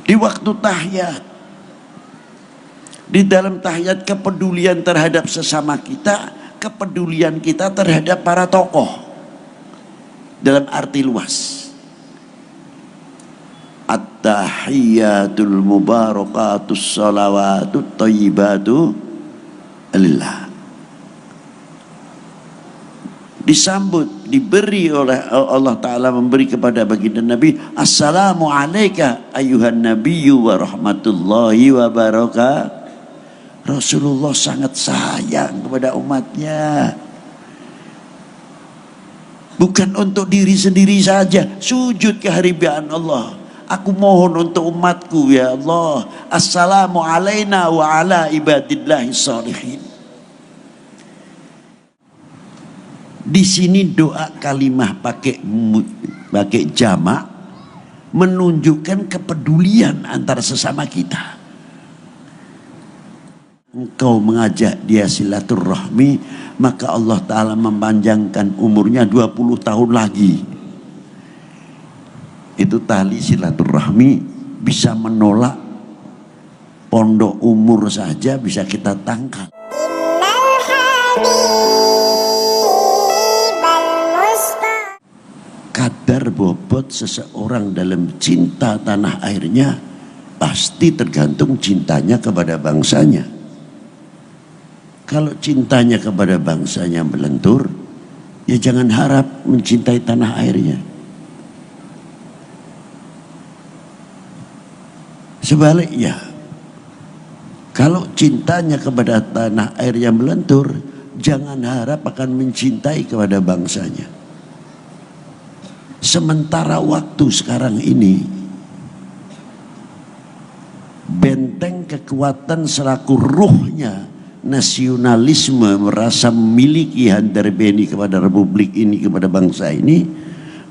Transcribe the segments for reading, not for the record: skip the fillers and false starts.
di waktu tahiyat. Di dalam tahiyat kepedulian terhadap sesama kita, kepedulian kita terhadap para tokoh dalam arti luas. At-tahiyyatul mubarakatus salawatut thayyibatu lillah. Disambut, diberi oleh Allah Ta'ala, memberi kepada baginda Nabi, assalamu alayka ayuhan nabiyyu wa rahmatullahi wa barakatuh. Rasulullah sangat sayang kepada umatnya. Bukan untuk diri sendiri saja, sujud kehadiran Allah. Aku mohon untuk umatku ya Allah, assalamu alaina wa ala ibadillahi sholihin. Di sini doa kalimah pakai jamak menunjukkan kepedulian antara sesama kita. Engkau mengajak dia silaturahmi, maka Allah Ta'ala memanjangkan umurnya 20 tahun lagi. Itu tali silaturahmi bisa menolak pondok umur saja bisa kita tangkap. Kadar bobot seseorang dalam cinta tanah airnya pasti tergantung cintanya kepada bangsanya. Kalau cintanya kepada bangsanya melentur, ya jangan harap mencintai tanah airnya. Sebaliknya, kalau cintanya kepada tanah air yang melentur, jangan harap akan mencintai kepada bangsanya. Sementara waktu sekarang ini, benteng kekuatan selaku ruhnya nasionalisme, merasa memiliki handarbeni kepada republik ini, kepada bangsa ini,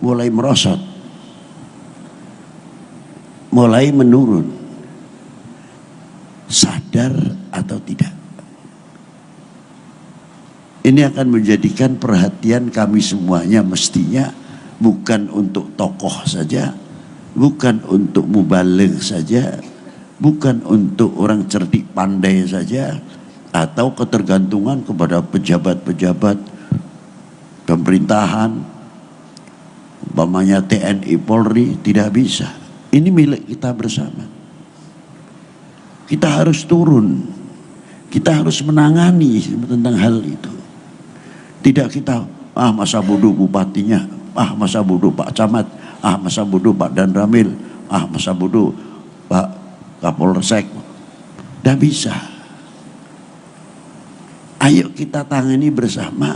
mulai merosot, mulai menurun. Sadar atau tidak, ini akan menjadikan perhatian kami semuanya, mestinya bukan untuk tokoh saja, bukan untuk mubaligh saja, bukan untuk orang cerdik pandai saja, atau ketergantungan kepada pejabat-pejabat pemerintahan, umpamanya TNI Polri. Tidak bisa, ini milik kita bersama. Kita harus turun, kita harus menangani tentang hal itu. Tidak kita, masa bodoh bupatinya, masa bodoh Pak Camat, masa bodoh Pak Danramil, masa bodoh Pak Kapolsek. Tidak bisa. Ayo kita tangani bersama.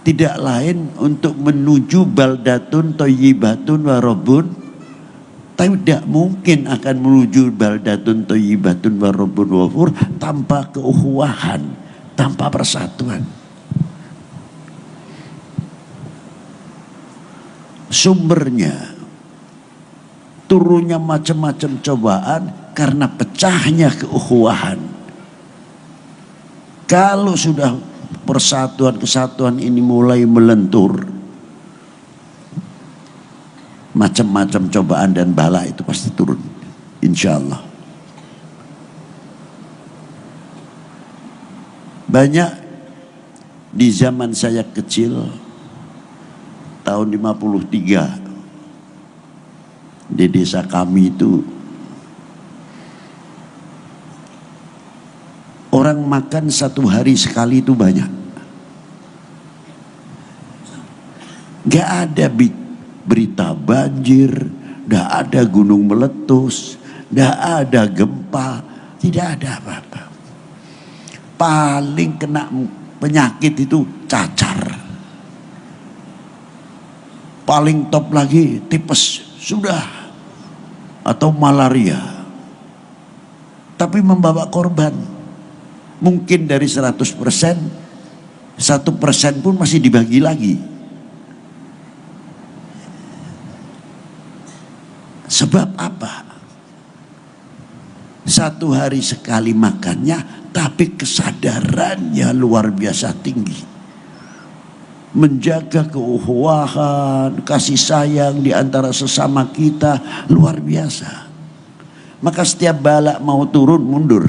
Tidak lain untuk menuju baldatun thayyibatun wa rabbun. Tapi tidak mungkin akan menuju baldatun thayyibatun wa rabbun ghafur tanpa keukhuwahan, tanpa persatuan. Sumbernya turunnya macam-macam cobaan karena pecahnya keukhuwahan. Kalau sudah persatuan kesatuan ini mulai melentur, macam-macam cobaan dan bala itu pasti turun, insya Allah. Banyak di zaman saya kecil, tahun 53, di desa kami itu orang makan satu hari sekali itu banyak. Gak ada berita banjir, gak ada gunung meletus, gak ada gempa, tidak ada apa-apa. Paling kena penyakit itu cacar. Paling top lagi tipes, sudah, atau malaria. Tapi membawa korban. Mungkin dari 100%, 1% pun masih dibagi lagi. Sebab apa? Satu hari sekali makannya, tapi kesadarannya luar biasa tinggi. Menjaga keukhuwahan, kasih sayang di antara sesama kita luar biasa. Maka setiap bala mau turun mundur.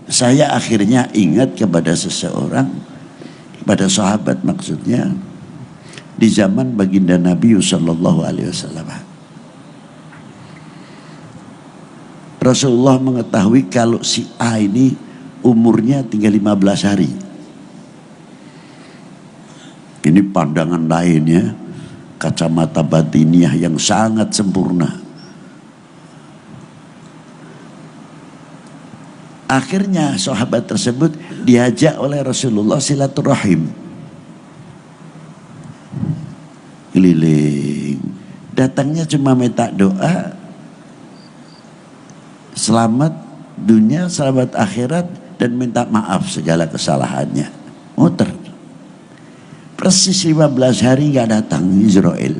Saya akhirnya ingat kepada seseorang, kepada sahabat maksudnya, di zaman baginda Nabi sallallahu alaihi wasallam. Rasulullah mengetahui kalau si A ini umurnya tinggal 15 hari. Ini pandangan lainnya, kacamata batiniah yang sangat sempurna. Akhirnya sahabat tersebut diajak oleh Rasulullah silaturahim. Keliling. Datangnya cuma minta doa. Selamat dunia, selamat akhirat, dan minta maaf segala kesalahannya. Muter. Persis 15 hari gak datang Israel.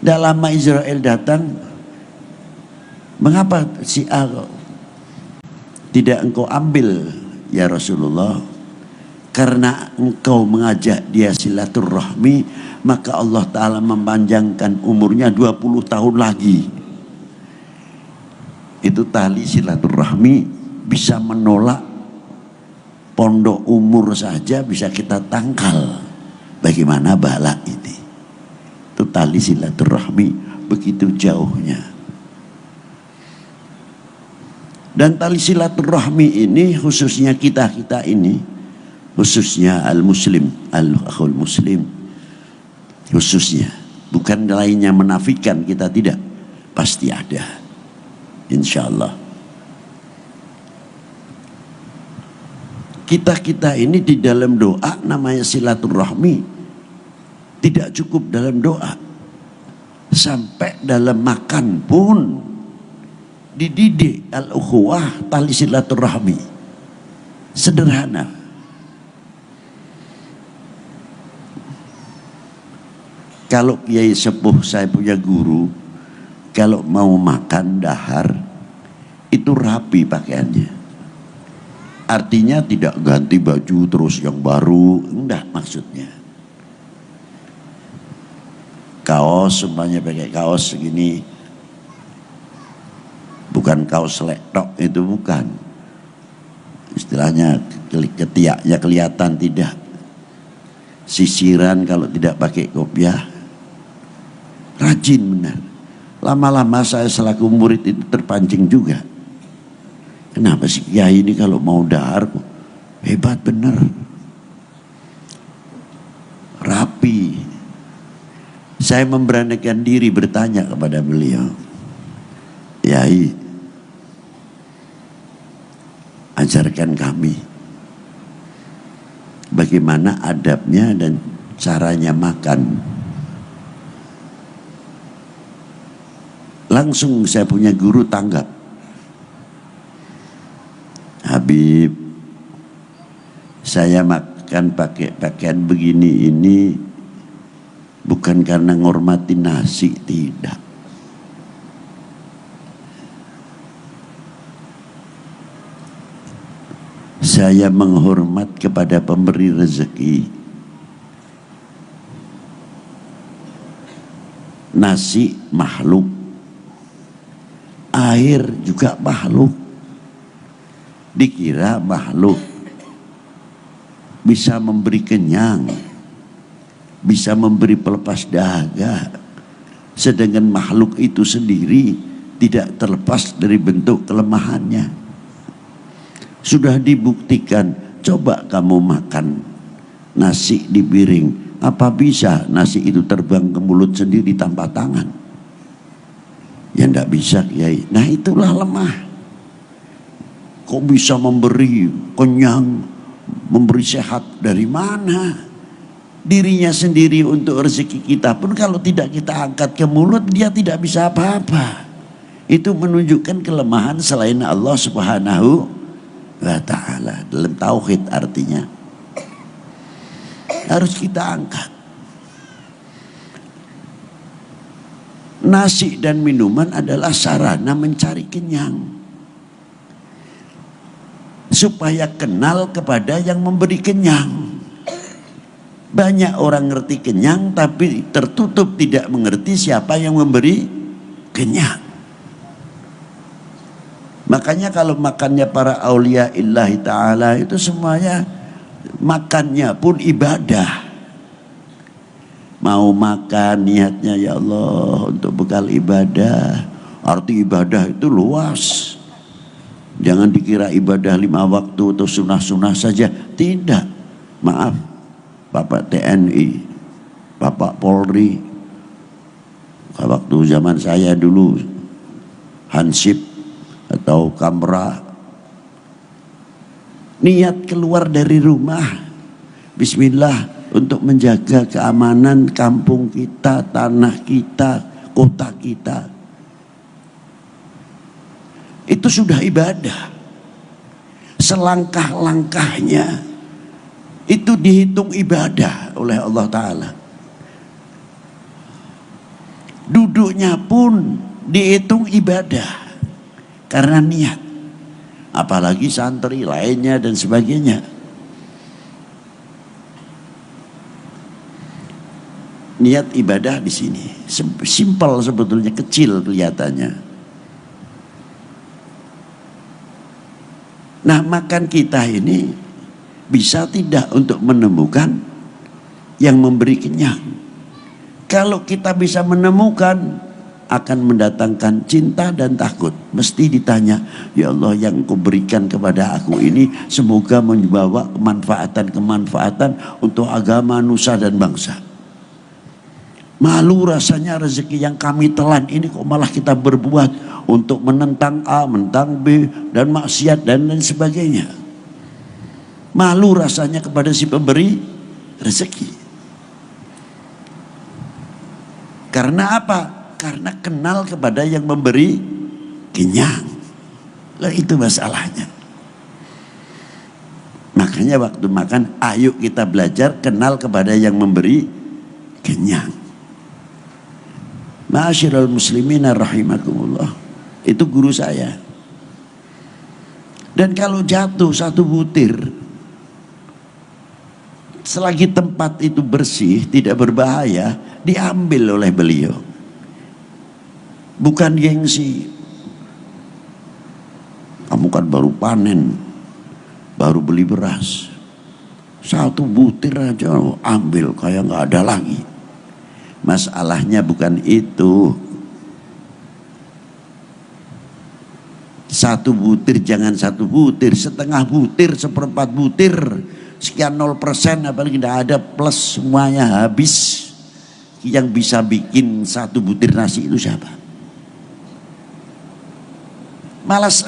Tidak lama Israel datang. Mengapa si A tidak engkau ambil ya Rasulullah? Karena engkau mengajak dia silaturahmi, maka Allah Ta'ala memanjangkan umurnya 20 tahun lagi. Itu tali silaturahmi bisa menolak pondok umur saja, bisa kita tangkal. Bagaimana bala ini? Itu tali silaturahmi begitu jauhnya. Dan tali silaturahmi ini khususnya kita ini, khususnya al-muslim, al-akhul muslim, khususnya, bukan lainnya menafikan kita, tidak, pasti ada, insyaallah. Kita ini di dalam doa namanya silaturahmi, tidak cukup dalam doa, sampai dalam makan pun dididik al-ukhuwah, tali silaturahmi. Sederhana. Kalau kiai sepuh, saya punya guru, kalau mau makan dahar itu rapi pakaiannya. Artinya tidak ganti baju terus yang baru, enggak maksudnya. Kaos umpamanya pakai kaos segini, bukan kaos lektok, itu bukan. Istilahnya ketiaknya kelihatan, tidak. Sisiran kalau tidak pakai kopiah. Rajin benar. Lama-lama saya selaku murid itu terpancing juga. Kenapa sih kiai ini kalau mau dahar kok hebat benar. Rapi. Saya memberanikan diri bertanya kepada beliau. Yai, ajarkan kami bagaimana adabnya dan caranya makan. Langsung saya punya guru tanggap. Habib, saya makan pakai pakaian begini ini bukan karena ngormati nasi, tidak. Saya menghormat kepada pemberi rezeki. Nasi makhluk, air juga makhluk. Dikira makhluk bisa memberi kenyang, bisa memberi pelepas dahaga, sedangkan makhluk itu sendiri tidak terlepas dari bentuk kelemahannya. Sudah dibuktikan. Coba kamu makan nasi di piring, apa bisa nasi itu terbang ke mulut sendiri tanpa tangan? Ya enggak bisa, Kiai. Nah itulah lemah. Kok bisa memberi kenyang, memberi sehat, dari mana? Dirinya sendiri untuk rezeki kita pun kalau tidak kita angkat ke mulut, dia tidak bisa apa-apa. Itu menunjukkan kelemahan selain Allah Subhanahu wa ta'ala. Dalam tauhid artinya harus kita angkat. Nasi dan minuman adalah sarana mencari kenyang, supaya kenal kepada yang memberi kenyang. Banyak orang ngerti kenyang tapi tertutup, tidak mengerti siapa yang memberi kenyang. Makanya kalau makannya para aulia illahi ta'ala itu semuanya makannya pun ibadah. Mau makan niatnya ya Allah untuk bekal ibadah. Arti ibadah itu luas. Jangan dikira ibadah 5 waktu atau sunah-sunah saja. Tidak. Maaf, Bapak TNI, Bapak Polri, waktu zaman saya dulu Hansip atau Kamra, niat keluar dari rumah bismillah untuk menjaga keamanan kampung kita, tanah kita, kota kita, itu sudah ibadah. Selangkah-langkahnya itu dihitung ibadah oleh Allah Ta'ala. Duduknya pun dihitung ibadah karena niat. Apalagi santri lainnya dan sebagainya. Niat ibadah di sini simpel sebetulnya, kecil kelihatannya. Nah, makan kita ini bisa tidak untuk menemukan yang memberi kenyang. Kalau kita bisa menemukan, akan mendatangkan cinta dan takut. Mesti ditanya, ya Allah yang Kau berikan kepada aku ini semoga membawa kemanfaatan untuk agama, nusa dan bangsa. Malu rasanya rezeki yang kami telan ini kok malah kita berbuat untuk menentang A, menentang B, dan maksiat dan lain sebagainya. Malu rasanya kepada si pemberi rezeki. Karena apa? Karena kenal kepada yang memberi kenyang. Lah itu masalahnya. Makanya waktu makan, ayo kita belajar kenal kepada yang memberi kenyang. Ma'asyiral muslimina rahimakumullah. Itu guru saya. Dan kalau jatuh 1 butir, selagi tempat itu bersih, tidak berbahaya, diambil oleh beliau. Bukan gengsi. Kamu kan baru panen, baru beli beras, 1 butir aja ambil kayak nggak ada lagi. Masalahnya bukan itu. 1 butir jangan 1 butir, setengah butir, 1/4 butir, sekian 0%, apalagi tidak ada plus, semuanya habis. Yang bisa bikin 1 butir nasi itu siapa?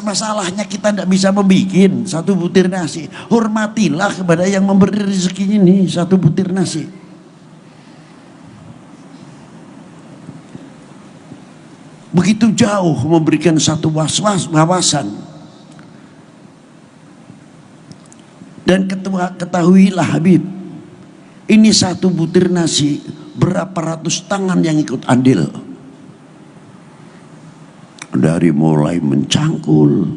Masalahnya kita tidak bisa membikin 1 butir nasi. Hormatilah kepada yang memberi rezeki ini 1 butir nasi. Begitu jauh memberikan 1 wawasan. Dan ketahuilah Habib, ini 1 butir nasi, berapa ratus tangan yang ikut andil. Dari mulai mencangkul,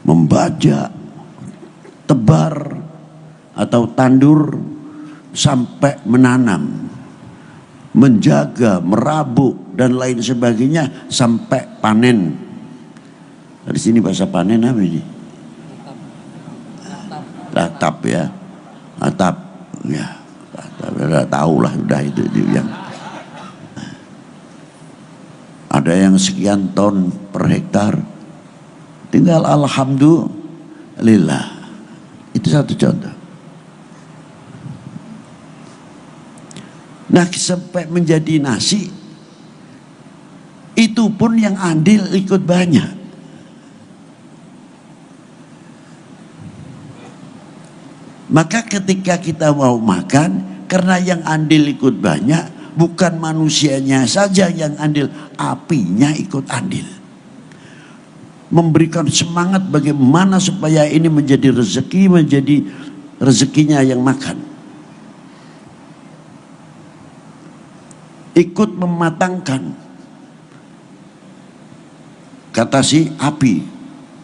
membajak, tebar atau tandur, sampai menanam, menjaga, merabuk dan lain sebagainya sampai panen. Di sini bahasa panen apa ini? Atap ya, atap ya, atap, tahu lah udah itu yang ada yang sekian ton per hektar. Tinggal alhamdulillah. Itu 1 contoh. Nah, sampai menjadi nasi, itu pun yang andil ikut banyak. Maka ketika kita mau makan, karena yang andil ikut banyak, bukan manusianya saja yang andil, apinya ikut andil. Memberikan semangat bagaimana supaya ini menjadi rezeki, menjadi rezekinya yang makan. Ikut mematangkan. Kata si api,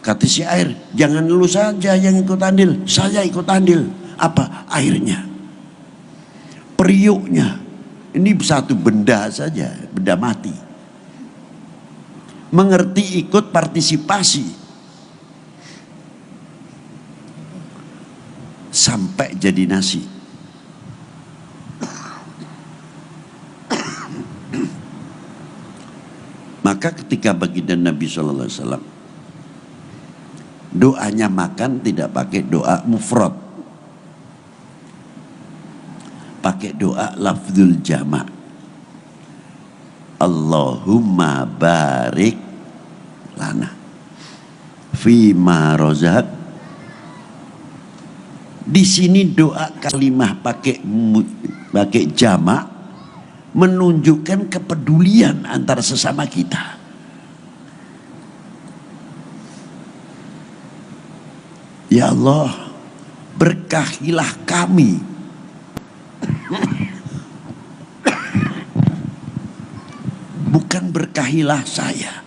kata si air, jangan lu saja yang ikut andil, saya ikut andil. Apa? Airnya. periuknya. Ini satu benda saja, benda mati. Mengerti, ikut, partisipasi. Sampai jadi nasi. Maka ketika baginda Nabi SAW, doanya makan tidak pakai doa mufrad, pakai doa lafzul jama'. Allahumma barik lana fima rozak. Di sini doa kalimah pakai jama' menunjukkan kepedulian antara sesama kita. Ya Allah, berkahilah kami. Bukan berkahilah saya.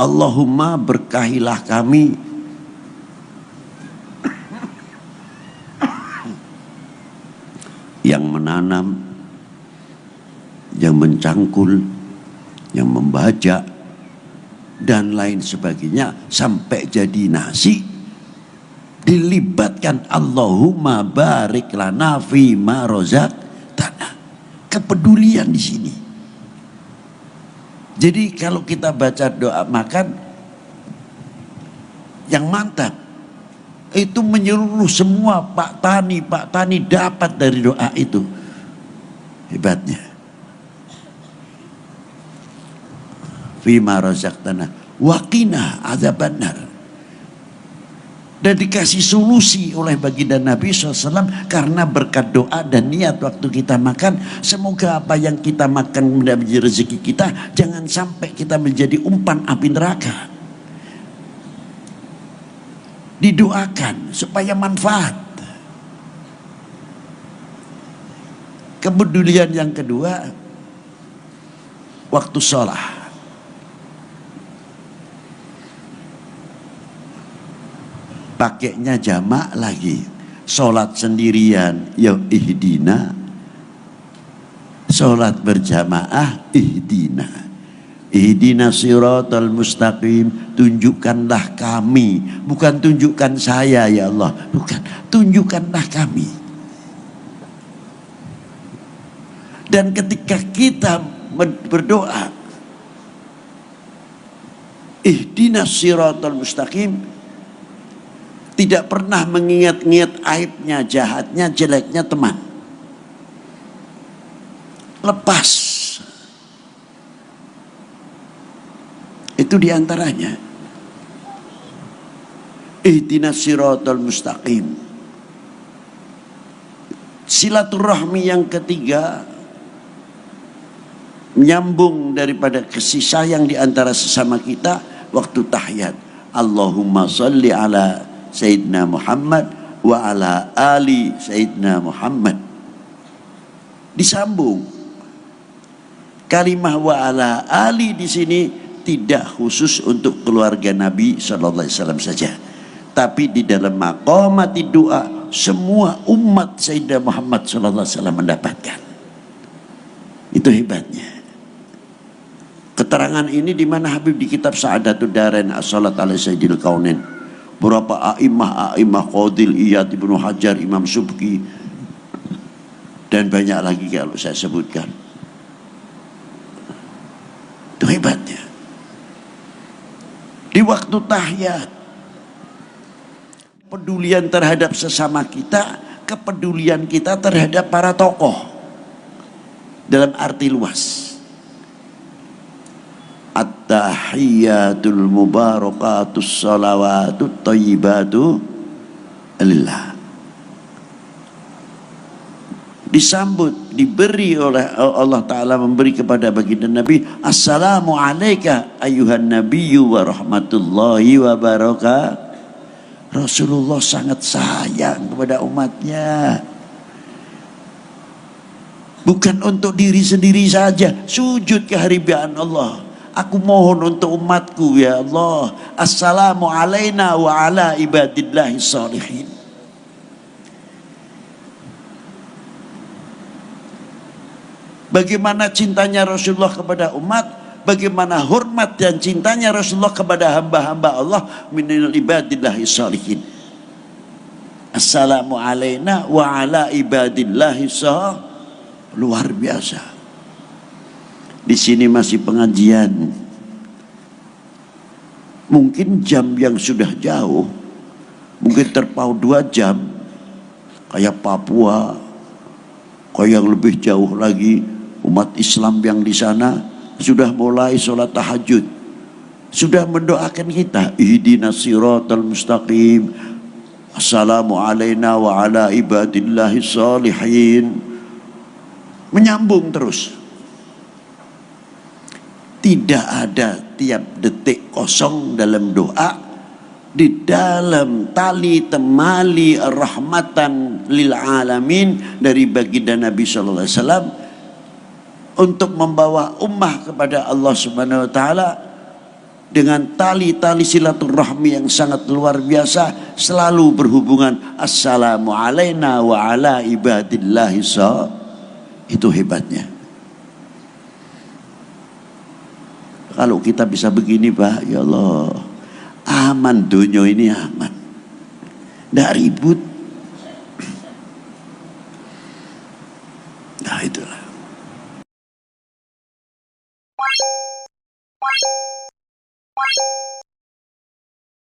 Allahumma berkahilah kami. Yang menanam, yang mencangkul, yang membaca, dan lain sebagainya, sampai jadi nasi. Dilibatkan Allahumma barik lana fima rozaqtana. Kepedulian di sini. Jadi kalau kita baca doa makan yang mantap, itu menyeluruh semua Pak Tani dapat dari doa itu. Hebatnya. Fima razaqtana waqina adzabannar. Dan dikasih solusi oleh baginda Nabi SAW karena berkat doa dan niat waktu kita makan. Semoga apa yang kita makan menjadi rezeki kita, jangan sampai kita menjadi umpan api neraka. Didoakan supaya manfaat. Kepedulian yang kedua, waktu sholat. Pakainya jamak lagi. Sholat sendirian, ya ihdina. Sholat berjamaah, ihdina. Ihdina siratal mustaqim. Tunjukkanlah kami. Bukan tunjukkan saya ya Allah. Bukan. Tunjukkanlah kami. Dan ketika kita berdoa, ihdina siratal mustaqim, tidak pernah mengingat-ingat aibnya, jahatnya, jeleknya teman. Lepas. Itu diantaranya. Ihdinas siratal mustaqim. Silaturahmi yang ketiga, menyambung daripada kasih sayang di antara sesama kita waktu tahiyat. Allahumma salli ala Sayyidina Muhammad wa ala ali Sayyidina Muhammad. Disambung. Kalimah wa ala ali di sini tidak khusus untuk keluarga Nabi SAW saja, tapi di dalam maqamati doa semua umat Sayyidina Muhammad SAW mendapatkan. Itu hebatnya. Keterangan ini di mana Habib di kitab Sa'adatud Darain as-salat ala Sayyidil Kaunain. Berapa a'imah Qadil Iyad, Ibnu Hajar, Imam Subki, dan banyak lagi kalau saya sebutkan. Itu hebatnya. Di waktu tahiyat, pedulian terhadap sesama kita, kepedulian kita terhadap para tokoh dalam arti luas. At-tahiyyatul mubarakatus salawatut thayyibatu lillah. Disambut, diberi oleh Allah Ta'ala, memberi kepada baginda Nabi, assalamu alayka ayuhan nabiyyu wa rahmatullahi wa barakatuh. Rasulullah sangat sayang kepada umatnya. Bukan untuk diri sendiri saja, sujud kehadiran Allah. Aku mohon untuk umatku ya Allah. Assalamu alaina wa ala ibadillahi sholihin. Bagaimana cintanya Rasulullah kepada umat, bagaimana hormat dan cintanya Rasulullah kepada hamba-hamba Allah minal ibadillahi sholihin. Assalamu alaina wa ala ibadillahi sholihin. Luar biasa. Di sini masih pengajian. Mungkin jam yang sudah jauh, mungkin terpaut 2 jam. Kayak Papua, kayak yang lebih jauh lagi, umat Islam yang di sana sudah mulai sholat tahajud, sudah mendoakan kita, ihdinas siratal mustaqim, assalamu alaina wa ala ibadillahi sholihin. Menyambung terus. Tidak ada tiap detik kosong dalam doa. Di dalam tali temali rahmatan lil alamin dari baginda Nabi sallallahu alaihi wasallam untuk membawa ummah kepada Allah Subhanahu wa taala dengan tali-tali silaturahmi yang sangat luar biasa, selalu berhubungan assalamu alaina wa ala ibadillahi sholihin. Itu hebatnya. Kalau kita bisa begini Pak, ya Allah, aman dunia ini, aman. Nggak ribut. Nah itulah.